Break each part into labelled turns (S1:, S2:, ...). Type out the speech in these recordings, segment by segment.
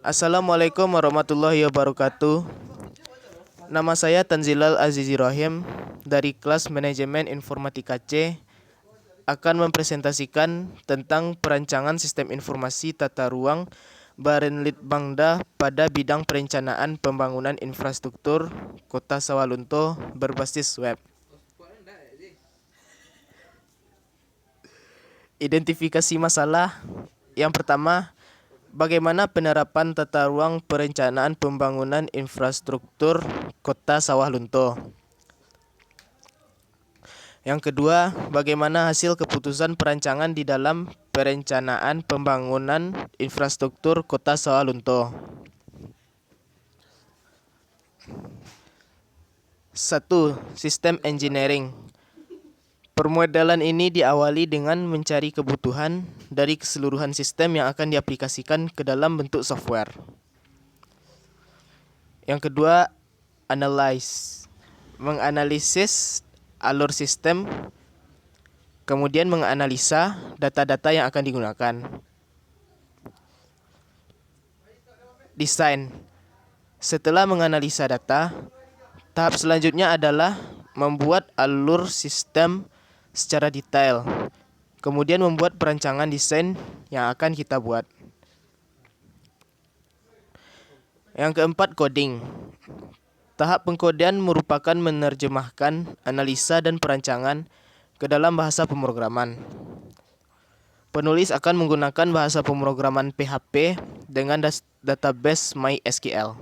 S1: Assalamualaikum warahmatullahi wabarakatuh. Nama saya Tanzilal Azizi Rohim dari kelas Manajemen Informatika C akan mempresentasikan tentang perancangan sistem informasi tata ruang Barenlitbangda pada bidang perencanaan pembangunan infrastruktur Kota Sawalunto berbasis web. Identifikasi masalah. Yang pertama, bagaimana penerapan tata ruang perencanaan pembangunan infrastruktur Kota Sawah Lunto? Yang kedua, bagaimana hasil keputusan perancangan di dalam perencanaan pembangunan infrastruktur Kota Sawah Lunto? 1. Sistem engineering. Permodelan ini diawali dengan mencari kebutuhan dari keseluruhan sistem yang akan diaplikasikan ke dalam bentuk software. Yang kedua, analyze. Menganalisis alur sistem, kemudian menganalisa data-data yang akan digunakan. Desain. Setelah menganalisa data, tahap selanjutnya adalah membuat alur sistem secara detail, kemudian membuat perancangan desain yang akan kita buat. Yang keempat, coding. Tahap pengkodean merupakan menerjemahkan analisa dan perancangan ke dalam bahasa pemrograman. Penulis akan menggunakan bahasa pemrograman PHP dengan database MySQL.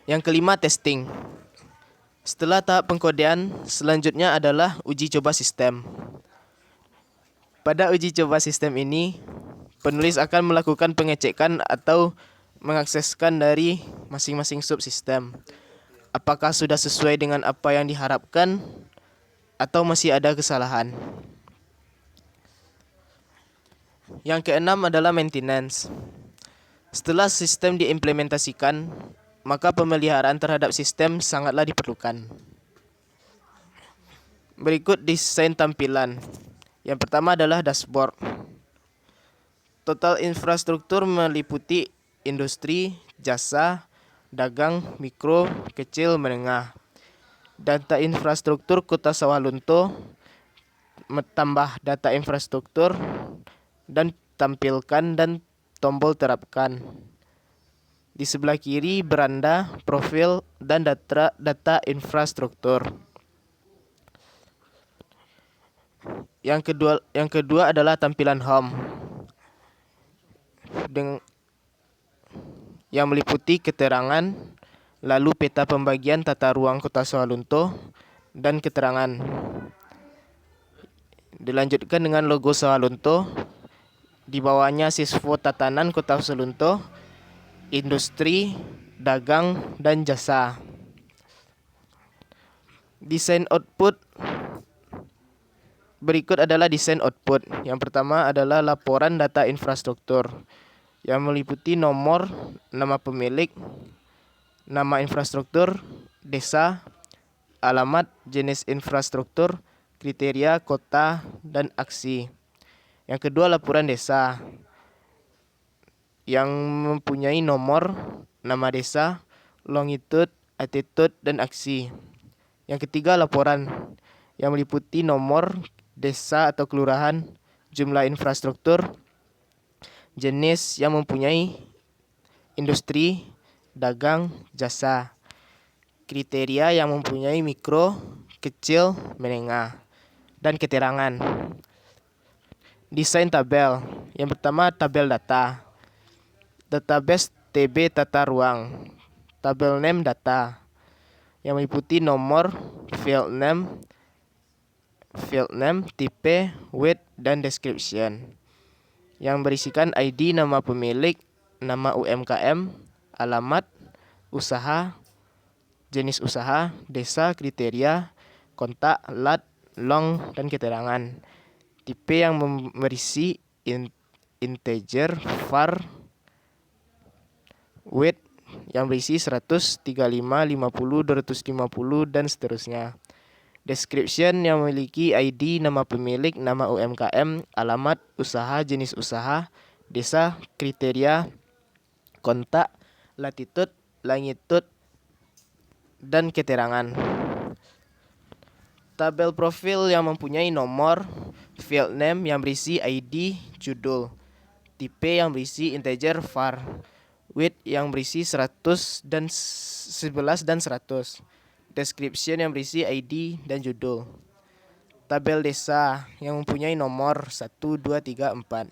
S1: Yang kelima, testing. Setelah tahap pengkodean, selanjutnya adalah uji coba sistem. Pada uji coba sistem ini, penulis akan melakukan pengecekan atau mengakseskan dari masing-masing subsistem. Apakah sudah sesuai dengan apa yang diharapkan atau masih ada kesalahan? Yang keenam adalah maintenance. Setelah sistem diimplementasikan, maka pemeliharaan terhadap sistem sangatlah diperlukan. Berikut desain tampilan. Yang pertama adalah dashboard. Total infrastruktur meliputi industri, jasa, dagang, mikro, kecil, menengah. Data infrastruktur Kota Sawah Lunto, tambah data infrastruktur, dan tampilkan dan tombol terapkan. Di sebelah kiri beranda, profil, dan data infrastruktur. Yang kedua adalah tampilan home yang meliputi keterangan, lalu peta pembagian tata ruang Kota Sawah Lunto, dan keterangan. Dilanjutkan dengan logo Sawah Lunto, di bawahnya siswo tatanan Kota Sawah Lunto, industri, dagang, dan jasa. Desain output. Berikut adalah desain output. Yang pertama adalah laporan data infrastruktur yang meliputi nomor, nama pemilik, nama infrastruktur, desa, alamat, jenis infrastruktur, kriteria, kota, dan aksi. Yang kedua, laporan desa yang mempunyai nomor, nama desa, longitude, altitude, dan aksi. Yang ketiga, laporan yang meliputi nomor desa atau kelurahan, jumlah infrastruktur, jenis yang mempunyai industri, dagang, jasa, kriteria yang mempunyai mikro, kecil, menengah, dan keterangan. Desain tabel. Yang pertama, tabel data. Database TB tata ruang. Tabel name data yang meliputi nomor, field name, tipe, weight, dan description. Yang berisikan ID, nama pemilik, nama UMKM, alamat, usaha, jenis usaha, desa, kriteria, kontak, lat, long, dan keterangan. Tipe yang berisi integer, var, weight yang berisi 100, 35, 50, 250, dan seterusnya. Description yang memiliki ID, nama pemilik, nama UMKM, alamat, usaha, jenis usaha, desa, kriteria, kontak, latitude, longitude, dan keterangan. Tabel profil yang mempunyai nomor, field name yang berisi ID, judul, tipe yang berisi integer var, width yang berisi 100 dan 11 dan 100, description yang berisi ID dan judul. Tabel desa yang mempunyai nomor 1, 2, 3, 4.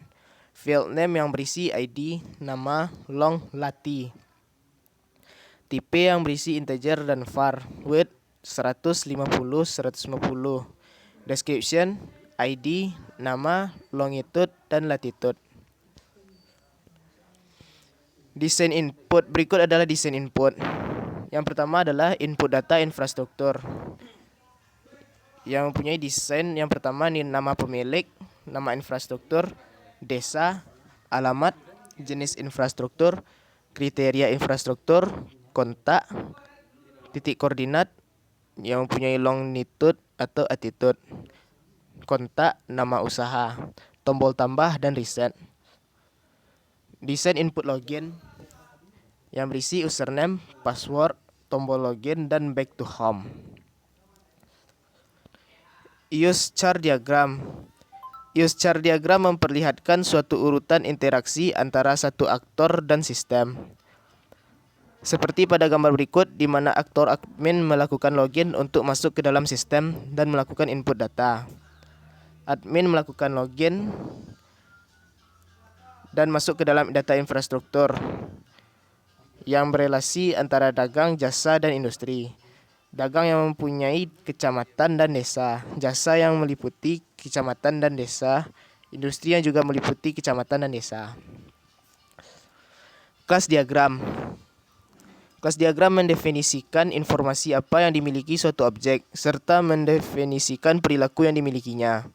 S1: Field name yang berisi ID, nama, long, lati. Tipe yang berisi integer dan var, width 150, 150. Description, ID, nama, longitude, dan latitude. Desain input. Berikut adalah desain input. Yang pertama adalah input data infrastruktur. Yang mempunyai desain yang pertama ini nama pemilik, nama infrastruktur, desa, alamat, jenis infrastruktur, kriteria infrastruktur, kontak, titik koordinat yang mempunyai longitude atau attitude, kontak, nama usaha, tombol tambah, dan reset. Desain input login yang berisi username, password, tombol login, dan back to home. Use chart diagram. Use chart diagram memperlihatkan suatu urutan interaksi antara satu aktor dan sistem. Seperti pada gambar berikut, di mana aktor admin melakukan login untuk masuk ke dalam sistem dan melakukan input data. Admin melakukan login dan masuk ke dalam data infrastruktur yang berelasi antara dagang, jasa, dan industri. Dagang yang mempunyai kecamatan dan desa, jasa yang meliputi kecamatan dan desa, industri yang juga meliputi kecamatan dan desa. Kelas diagram. Kelas diagram mendefinisikan informasi apa yang dimiliki suatu objek, serta mendefinisikan perilaku yang dimilikinya.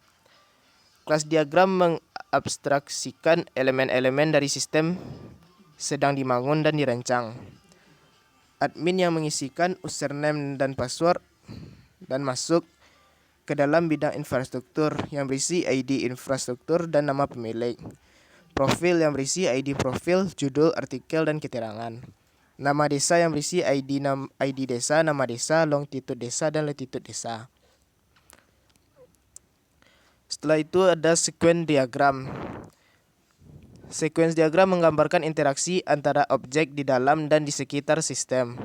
S1: Kelas diagram mengabstraksikan elemen-elemen dari sistem sedang dibangun dan dirancang. Admin yang mengisikan username dan password dan masuk ke dalam bidang infrastruktur yang berisi ID infrastruktur dan nama pemilik. Profil yang berisi ID profil, judul, artikel, dan keterangan. Nama desa yang berisi ID desa, nama desa, longitude desa, dan latitude desa. Setelah itu ada sequence diagram. Sequence diagram menggambarkan interaksi antara objek di dalam dan di sekitar sistem,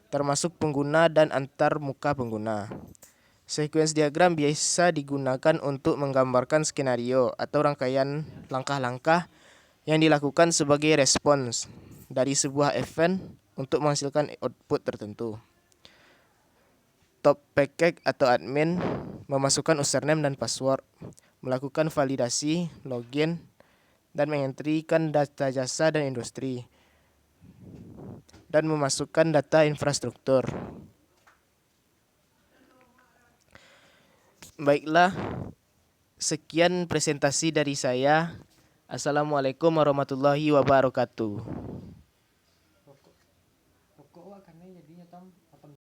S1: termasuk pengguna dan antar muka pengguna. Sequence diagram biasa digunakan untuk menggambarkan skenario atau rangkaian langkah-langkah yang dilakukan sebagai respons dari sebuah event untuk menghasilkan output tertentu. Top package atau admin memasukkan username dan password, melakukan validasi, login, dan mengentrikan data jasa dan industri, dan memasukkan data infrastruktur. Baiklah, sekian presentasi dari saya. Assalamualaikum warahmatullahi wabarakatuh.